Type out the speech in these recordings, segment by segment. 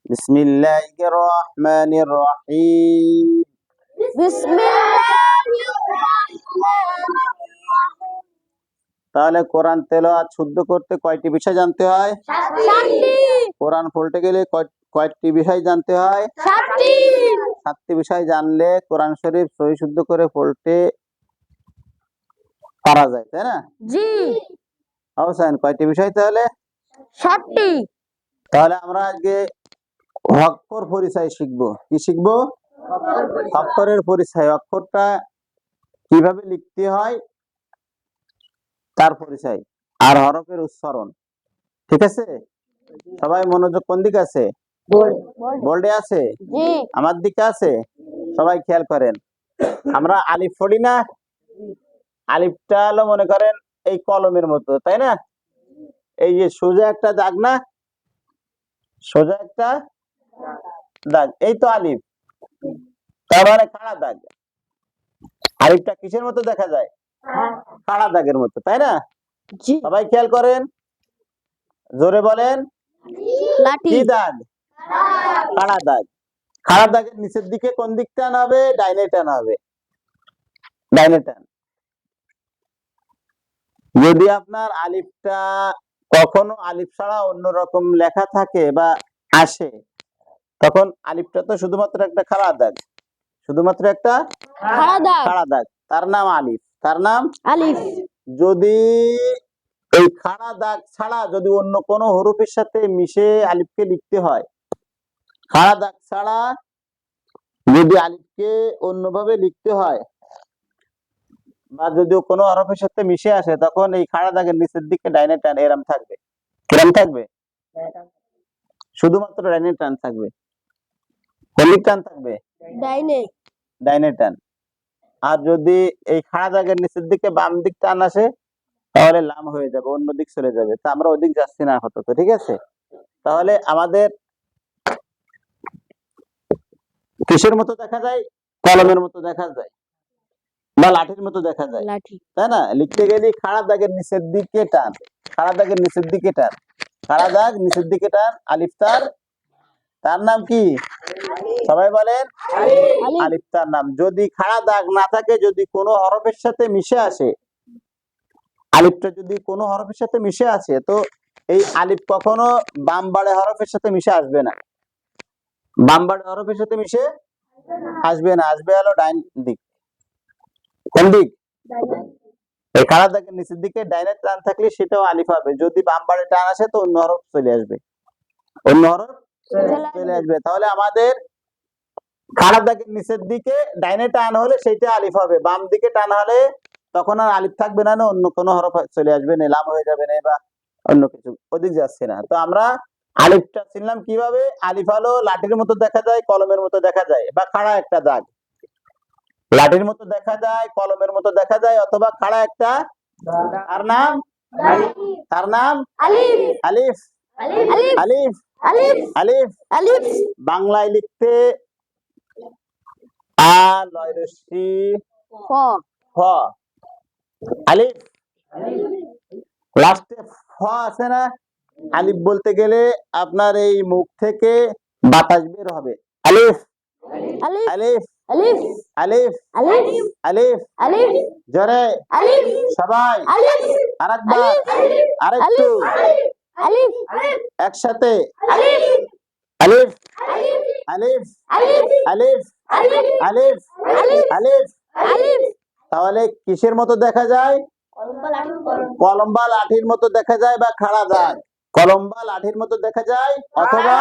বিসমিল্লাহির রহমানির রহিম। তাহলে কোরআন তেলাওয়াত শুদ্ধ করতে কয়টি বিষয় জানতে হয়? 7টি। কোরআন পড়তে গেলে কয়টি বিষয় জানতে হয়? 7টি। 7টি বিষয় জানলে কোরআন শরীফ সহি শুদ্ধ করে পড়তে পারা যায়, তাই না? জি। অবশ্যই কয়টি বিষয় তাহলে? 7টি। তাহলে আমরা আজকে অক্ষর পরিচয় শিখবো। কি শিখবো? অক্ষরের পরিচয়। অক্ষরটা কিভাবে লিখতে হয় তার পরিচয়, আর হরফের উচ্চারণ। ঠিক আছে? সবাই মনোযোগ কোন দিকে আছে? বোর্ডে আছে? জি। আমার দিকে আছে? সবাই খেয়াল করেন। আমরা আলিফ পড়ি না? আলিফটা হলো মনে করেন এই কলমের মতো, তাই না? এই যে সোজা একটা দাগ না, সোজা একটা দাগ, এই তো আলিফ। তারপরে খাড়া দাগ। আলিফটা কিসের মতো দেখা যায়? খাড়া দাগের মতো, তাই না? জি। সবাই খেয়াল করেন, জোরে বলেন। লাঠি। কি দাগ? খাড়া দাগ। খাড়া দাগের নিচের দিকে কোন দিক টান হবে? ডাইনে টান হবে। ডাইনে টান। যদি আপনার আলিফটা কখনো আলিফ ছাড়া অন্যরকম লেখা থাকে বা আসে, তখন আলিফটা তো শুধুমাত্র একটা খাড়া দাগ, শুধুমাত্র একটা খাড়া দাগ। খাড়া দাগ, তার নাম আলিফ, তার নাম আলিফ। যদি এই খাড়া দাগ ছাড়া যদি অন্য কোনো হরফের সাথে মিশে আলিফকে লিখতে হয়, খাড়া দাগ ছাড়া যদি আলিফকে অন্যভাবে লিখতে হয় বা যদি কোনো হরফের সাথে মিশে আসে, তখন এই খাড়া দাগের নিচের দিকে ডাইনে টান এরম থাকবে। কিরম থাকবে? শুধুমাত্র ডাইনে টান থাকবে। কোন দিক টান থাকবে? ডাইনে। ডাইনে টান। আর যদি এই খাড়া দাগের নিচের দিকে বাম দিক টান আসে, তাহলে লাম হয়ে যাবে, অন্য দিক চলে যাবে। তা আমরা ওদিক যাচ্ছি না আপাতত, ঠিক আছে? তাহলে আমাদের কিসের মতো দেখা যায়? কলমের মতো দেখা যায় বা লাঠির মতো দেখা যায়, লাঠি। তাই না? লিখতে গেলে খাড়া দাগের নিচের দিকে টান, খাড়া দাগের নিচের দিকে টান, খাড়া দাগ নিচের দিকে টান। আলিফ তার, তার নাম কি? সবাই বলেন। আলিফ তার নাম। যদি খাড়া দাগ না থাকে, যদি কোনো হরফের সাথে মিশে আসে, আলিফটা যদি কোনো হরফের সাথে মিশে আসে, তো এই আলিফ কখনো বাম বাড়ে হরফের সাথে মিশে আসবে না। বাম বাড়ে হরফের সাথে মিশে আসবে না, আসবে হলো ডাইন দিক। কোন দিক? এই খাড়া দাগের নিচের দিকে ডাইনে টান থাকলে সেটাও আলিফ হবে। যদি বাম বাড়ে টান আসে, তো অন্য হরফ চলে আসবে, অন্য হরফ চলে আসবে। তাহলে আমাদের খাড়া দাগের নিচের দিকে ডাইনে টান হলে সেটা আলিফ হবে, বাম দিকে টান হলে তখন আর আলিফ থাকবে না, অন্য কোনো হরফ চলে আসবে না, লাম হয়ে যাবে না বা অন্য কিছু, ওদিক যাচ্ছে না। তো আমরা আলিফটা চিনলাম কিভাবে? আলিফ হলো লাঠির মতো দেখা যায়, কলমের মতো দেখা যায়, বা খাড়া একটা দাগ। লাঠির মতো দেখা যায়, কলমের মতো দেখা যায়, অথবা খাড়া একটা, তার নাম, তার নাম আলিফ। আলিফ। আলিফ। আলিফ। আলিফ। আলিফ। আলিফ। বাংলায় লিখতে আ লয় রস্যি ফ। ফ। আলিফ। লাস্টে ফ আছে না? আলিফ বলতে গেলে আপনার এই মুখ থেকে বাতাস বের হবে। আলিফ। আলিফ। আলিফ। আলিফ। আলিফ। আলিফ। আলিফ। আলিফ। জোরে আলিফ। সবাই আলিফ। আরেকবার, আরেকটু আলিফ। একসাথে। আলিফ। আলিফ। আলিফ। আলিফ। আলিফ। আলিফ। আলিফ। আলিফ। আলিফ। আলিফ। তাহলে কিসের মতো দেখা যায়? কলম বা লাঠির মতো দেখা যায়, বা খাড়া দাগ। কলম বা লাঠির মতো দেখা যায়, অথবা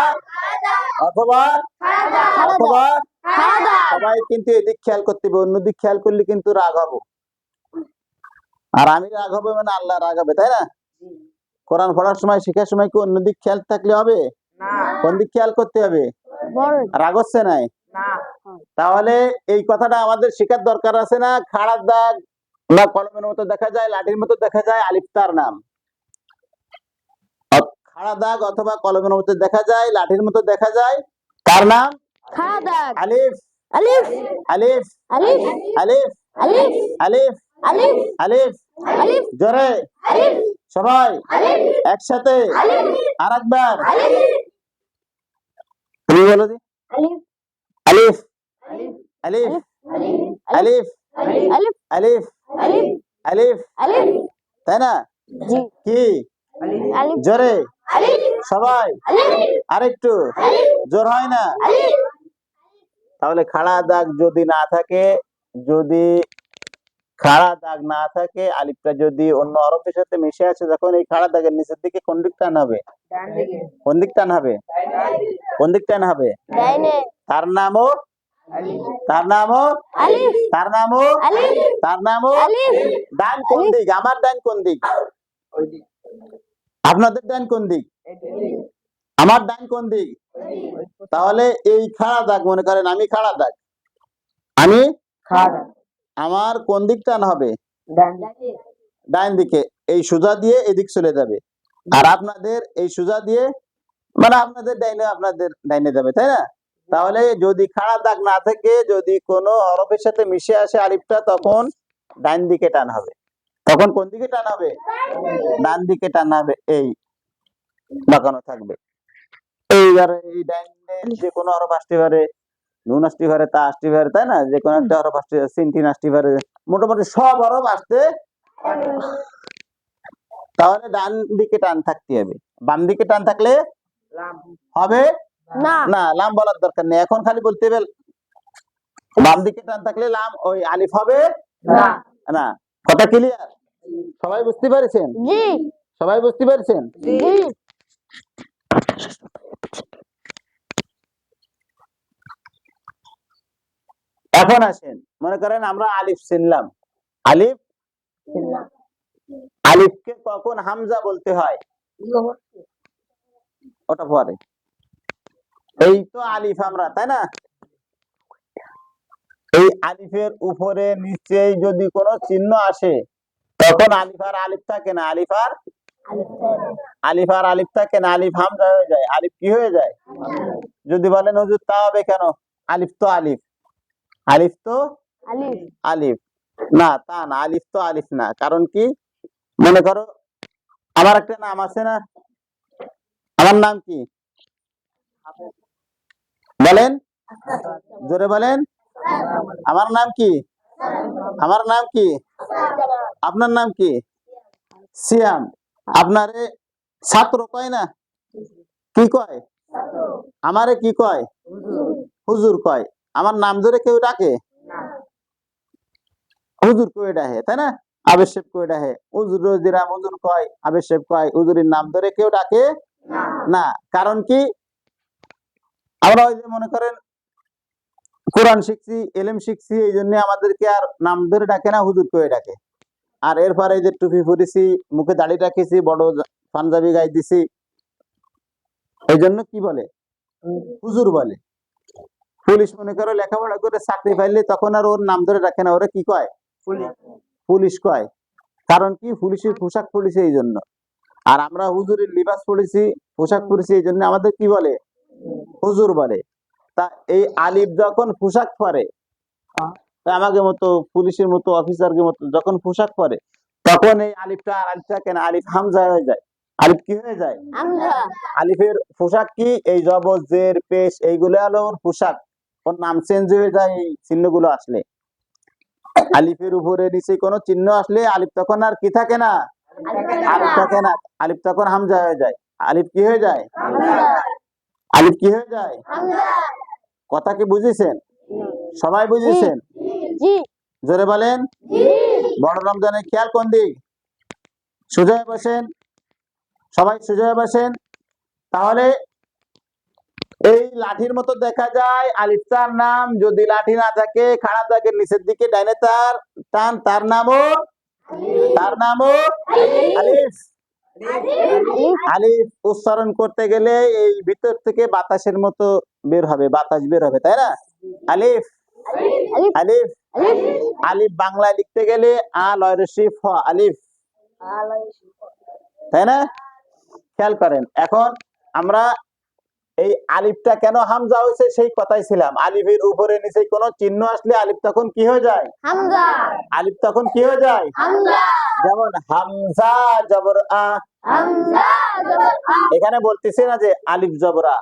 অথবা অথবা সবাই কিন্তু এদিক খেয়াল করতে হবে, অন্যদিক খেয়াল করলে কিন্তু রাগ হবো। আর আমি রাগ হবে মানে আল্লাহ রাগ হবে, তাই না? কোরআন পড়ার সময়, শেখার সময় কি অন্যদিক খেয়াল থাকলে হবে? কোন দিক খেয়াল করতে হবে? রাগ হচ্ছে নাই? তাহলে এই কথাটা আমাদের শেখার দরকার আছে না? খাড়া দাগ বা কলমের মতো দেখা যায়, লাঠির মতো দেখা যায়, আলিফ তার নাম। খাড়া দাগ অথবা কলমের মতো দেখা যায়, লাঠির মতো দেখা যায়, তার নাম খাড়া দাগ। আলিফ। আলিফ। আলিফ। আলিফ। আলিফ। আলিফ। আলিফ। আলিফ। আলিফ। আলিফ। জোরে আলিফ। সবাই আলিফ। একসাথে আলিফ। আরেকবার। আলিফ। তুমি বলো দি। अलिफ আলিফ, আলিফ, अलिफ আলিফ, अलिफ আলিফ, अलिफ আলিফ, अलिफ তাই না? जी কি अलिफ জোরে अलिफ সবাই अलिफ আরেকটু জোর হয় না? अलिफ তাহলে খাড়া দাগ যদি না থাকে, যদি খাড়া দাগ না থাকে, আলিফটা যদি অন্য হরফের সাথে মিশে আছে, যখন এই খাড়া দাগের নিচের দিকে কোন দিক টান হবে? কোন দিক টান হবে? কোন দিক টান হবে? दाहिने তার নামও, তার নামও, अलिफ তার নামও, अलिफ তার নামও। अलिफ ডান কোন দিক? আমার ডান কোন দিক? আপনাদের ডান কোন দিক? আমার ডান কোন দিক? তাহলে এই খাড়া দাগ, মনে করেন আমি খাড়া দাগ, আমি আমার কোন দিক টান হবে? ডান দিকে। এই সোজা দিয়ে এদিক চলে যাবে। আর আপনাদের এই সোজা দিয়ে, মানে আপনাদের ডাইনে, আপনাদের ডাইনে যাবে, তাই না? তাহলে যদি খাড়া দাগ না থাকে, যদি কোনো হরফের সাথে মিশে আসে আলিফটা, তখন ডান দিকে টান হবে। তখন কোন দিকে টান হবে? ডান দিকে টান হবে। এই বাঁকানো থাকবে। এইবারে এই ডাইনে যে কোনো হরফ আসতে পারে, নুন আসতে পারে, তা আসতে পারে, তাই না? যে কোনো একটা হরফ আসতে পারে, সিনটিন আসতে পারে, মোটামুটি সব হরফ আসতে। তাহলে ডান দিকে টান থাকতে হবে। বাম দিকে টান থাকলে হবে ना না। লাম বলার দরকার নেই, এখন খালি বলতে হবে বাম দিকে টান থাকলে লাম, ওই আলিফ হবে ना না। কথা ক্লিয়ার? সবাই বুঝতে পেরেছেন? जी সবাই বুঝতে পেরেছেন? जी এখন আসেন, মনে করেন আমরা আলিফ চিনলাম। আলিফ, আলিফকে কখন হামজা বলতে হয় ওটা পরে। এই তো আলিফ আমরা, তাই না? এই আলিফের উপরে নিচে যদি কোনো চিহ্ন আসে, তখন আলিফ আর আলিফ থাকে না। আলিফ আর আলিফ থাকে না, আলিফ হামজা হয়ে যায়। আলিফ কি হয়ে যায়? যদি বলেন হুজুর তা হবে কেন? আলিফ তো আলিফ, আলিফ তো अलिफ আলিফ না, তা না। আলিফ তো আলিফ না। কারণ কি? মনে করো আমার একটা নাম আছে না, আমার নাম কি? বলেন, জোরে বলেন। আমার নাম কি? আমার নাম কি? আপনার নাম কি? সিয়াম। আপনারে ছাত্র কয় না? কি কয়? আমারে কি কয়? হুজুর কয়। আমার নাম ধরে কেউ ডাকে? হুজুর কয়ে ডাকে, তাই না? আবেশেব কয়ে ডাকে, হুজুর রোজিরাম হুজুর কয়, আবেশেব কয়। হুজুরের নাম ধরে কেউ ডাকে না। কারণ কি? আমরা ওই যে মনে করেন কোরআন শিখছি, এলেম শিখছি, এই জন্য আমাদেরকে আর নাম ধরে ডাকে না, হুজুর কয়ে ডাকে। আর এরপরে এই যে টুপি পরেছি, মুখে দাড়ি রাখেছি, বড় পাঞ্জাবি গাই দিছি, এই জন্য কি বলে? হুজুর বলে। পুলিশ মনে করো লেখাপড়া করে চাকরি পাইলে তখন আর ওর নাম ধরে রাখে না, ওরা কি কয়? পুলিশ কয়। কারণ কি? পুলিশের পোশাক পরেছে এই জন্য। আর আমরা হুজুরের লিবাস পরেছি, পোশাক পরেছি, এই জন্য আমাদের কি বলে? হুজুর বলে। তা এই আলিফ যখন পোশাক পরে, আমাকে মতো পুলিশের মতো অফিসারের মতো যখন পোশাক পরে, তখন এই আলিফটা আর আলিফ থাকে না, আলিফ হামজা হয়ে যায়। আলিফ কি হয়ে যায়? हमजा আলিফের পোশাক কি? এই জবর জের পেশ, এইগুলো হলো ওর পোশাক। ওর নাম চেঞ্জ হয়ে যায় এই চিহ্নগুলো আসলে। আলিফের উপরে নিচে কোনো চিহ্ন আসলে আলিফ তখন আর কি থাকে না? আলিফ থাকে না। আলিফ তখন হামজা হয়ে যায়। আলিফ কি হয়ে যায়? আলিফ কি হয়ে যায়? हमजा কথা কি বুঝেছেন? সবাই বুঝেছেন? जी জোরে বলেন। जी বড় রমজানের খেয়াল কোন দিক? সোজা হয়ে বসেন, সবাই সোজা হয়ে বসেন। তাহলে এই লাঠির মতো দেখা যায় আলিফটার নাম। যদি লাঠি না থাকে, খাড়া দাগের নিচের দিকে ডাইনে তার টান, তার নামও, তার নামও আলিফ। আলিফ উচ্চারণ করতে গেলে এই ভিতর থেকে বাতাসের মতো বের হবে, বাতাস বের হবে, তাই না? আলিফ, अलिफ আলিফ। अलिफ আলিফ বাংলায় লিখতে গেলে আ লয় রসি ফ, আলিফ, তাই না? খেয়াল করেন। এখন আমরা এই আলিফটা কেন হামজা হয়েছে সেই কথাই ছিলাম। আলিফের উপরে নিচে কোনো চিহ্ন আসলে আলিফ তখন কি হয়ে যায়? हमजा আলিফ তখন কি হয়ে যায়? हमजा যেমন হামজা জবর আ। हमजा जबर आ এখানে বলতেছে না যে আলিফ জবর আ,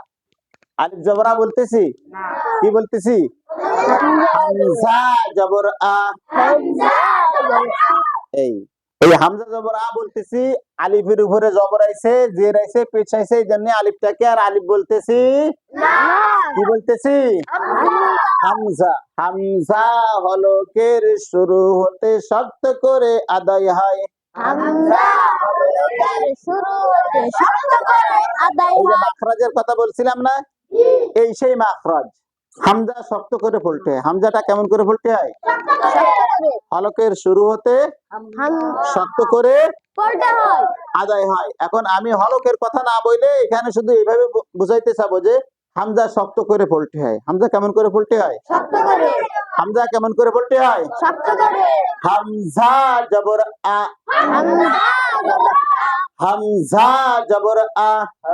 আলিফ জবর আ বলতেছি, কি বলতেছি? হামজা জবর আ। হামজা জবর আ। এই এই হামজা জবর আ বলতেছি, আলিফের উপরে জবর আইছে, জের আইছে, পেশ আইছে, এই জন্য আলিফটাকে আর আলিফ বলতেছি না। কি বলতেছি? হামজা। হামজা হলকের শুরু হতে শক্ত করে আদায় হয়। হামজা হলকের শুরু হতে শক্ত করে আদায় এই যে হয়। মাখরাজের কথা বলছিলাম না, এই সেই মাখরাজ। হামজা শক্ত করে পড়তে হয়। হামজাটা কেমন করে পড়তে হয়? শক্ত করে হলকের শুরু হতে শক্ত করে পড়তে হয়। আদায় হয়। এখন আমি হলকের কথা না বলে এখানে শুধু এইভাবে বুঝাইতে চাবো যে হামজা শক্ত করে পড়তে হয়। হামজা কেমন করে পড়তে হয়? শক্ত করে। হামজা কেমন করে পড়তে হয়? শক্ত করে। হামজা জবর আ। হামজা জবর আ। হামজা জবর আ।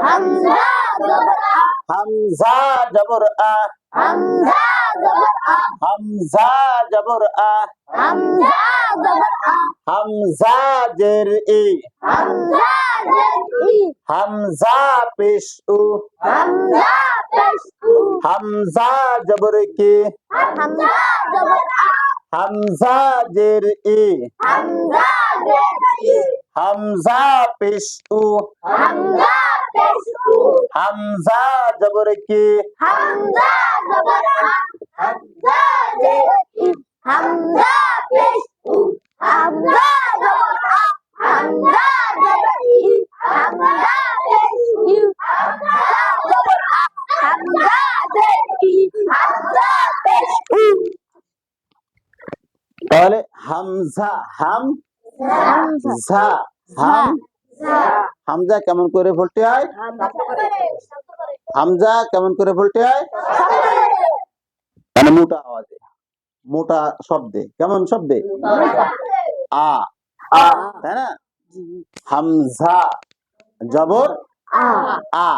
হামজা জবর আ। হামজা জবর আ। হামজা জবর আ। হামজা জবর আ। হামজা জবর আ। হামজা জের ই। হামজা জের ই। হামজা পেশ উ। হামজা পেশ উ। হামজা জবর কি। হামজা জবর আ। হামজা জের ই। হামজা জের ই। হামজা পেশ উ। হামজা পেশ উ। হামজা জবর কি। হামজা জবর আ। হামজা জের ই। হামজা পেশ উ। হামজা জবর আ। হামজা জবর ই। হামজা পেশ উ। হামজা জবর আ। হামজা জের ই। হামজা পেশ উ। তাহলে হামজা হাম ঝা হাম। হামজা কেমন করে বলতে হয়? হামজা কেমন করে বলতে হয়? মানে মোটা আওয়াজে, মোটা শব্দে। কেমন শব্দে? আ আ, তাই না? হামজা জবর আ। আ।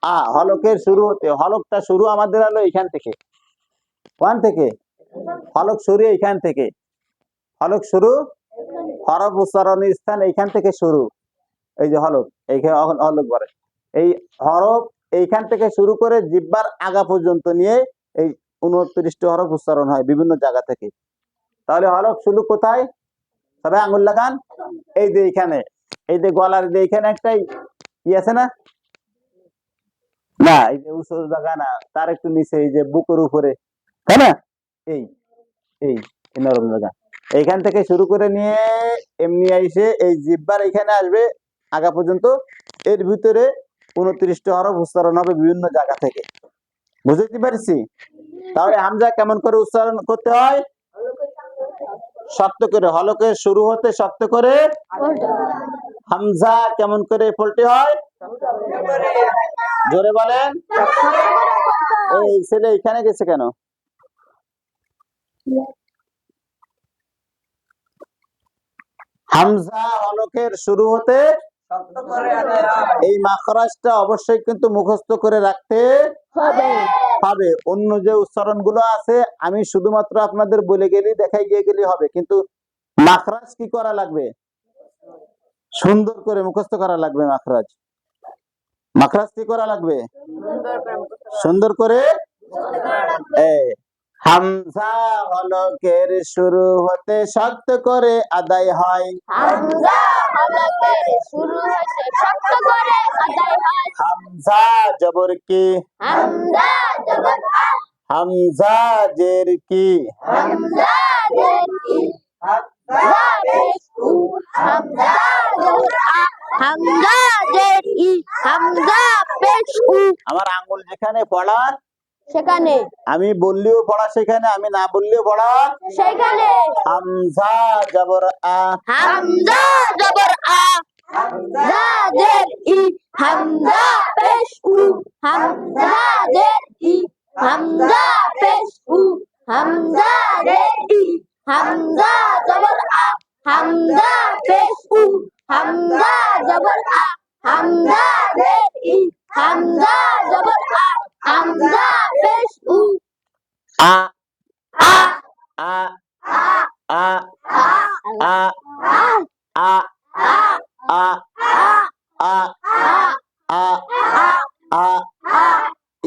আ হলকের শুরু হতে, হলকটা শুরু আমাদের হলো এখান থেকে, ওয়ান থেকে। হলক শুরু এইখান থেকে। হলক শুরু, হরফ উচ্চারণের স্থান এইখান থেকে শুরু। এই যে হলক, এইখানে হলক বলে। এই হরফ এইখান থেকে শুরু করে জিহ্বার আগা পর্যন্ত নিয়ে এই 29টি হরফ উচ্চারণ হয় বিভিন্ন জায়গা থেকে। তাহলে হলক শুরু কোথায়? সবাই আঙুল লাগান। এই যে এইখানে, এই যে গলার যে এইখানে একটাই কি আছে না? না, এই যে উঁচু জায়গা না, তার একটু নিচে, এই যে বুকের উপরে, তাই না? এই এই নরম জায়গা, এইখান থেকে শুরু করে নিয়ে এমনি আইসে এই জিহ্বার এখানে আসবে আগা পর্যন্ত। এর ভিতরে 29টি হরফ উচ্চারণ হবে বিভিন্ন জায়গা থেকে। বুঝতে পারছি? তাহলে হামজা কেমন করে উচ্চারণ করতে হয়? শক্ত করে, হলকের শুরু হতে শক্ত করে। হামজা কেমন করে পড়তে হয়? জোরে বলেন। এই ছেলে এখানে গেছে কেন? হামজা হলকের শুরু হতে এই মাখরাজটা অবশ্যই কিন্তু মুখস্থ করে রাখতে হবে। অন্য যে উচ্চারণ গুলো আছে আমি শুধুমাত্র আপনাদের বলে গেলে, দেখাই গিয়ে গেলে হবে, কিন্তু মাখরাজ কি করা লাগবে? সুন্দর করে মুখস্থ করা লাগবে। মাখরাজ, মাখরাজ কি করা লাগবে? সুন্দর করে। হামজা হলকের শুরু হতে শক্ত করে আদায় হয়। হামজা হলকের শুরু হতে শক্ত করে আদায় হয়। হামজা জবর কি। হামজা জবর আ। হামজা জের কি। হামজা জের ই। হামজা পেশ উ। হামজা জবর আ। হামজা জের ই। হামজা পেশ উ। আমার আঙ্গুল যেখানে পড়া সেখানে, আমি বললেও পড়া সেখানে, আমি না বললেও পড়া সেখানে। হামজা জবর আ। হামজা জবর আ। হামজা জের ই। হামজা পেশ উ। হামজা জের ই। হামজা পেশ উ। হামজা জের ই। হামজা জবর আ। হামজা পেশ উ। হামজা জবর আ। হামজা জের ই। হামজা জবর আ। হামজা পেশ উ। আ আ আ আ আ আ আ আ আ আ আ আ আ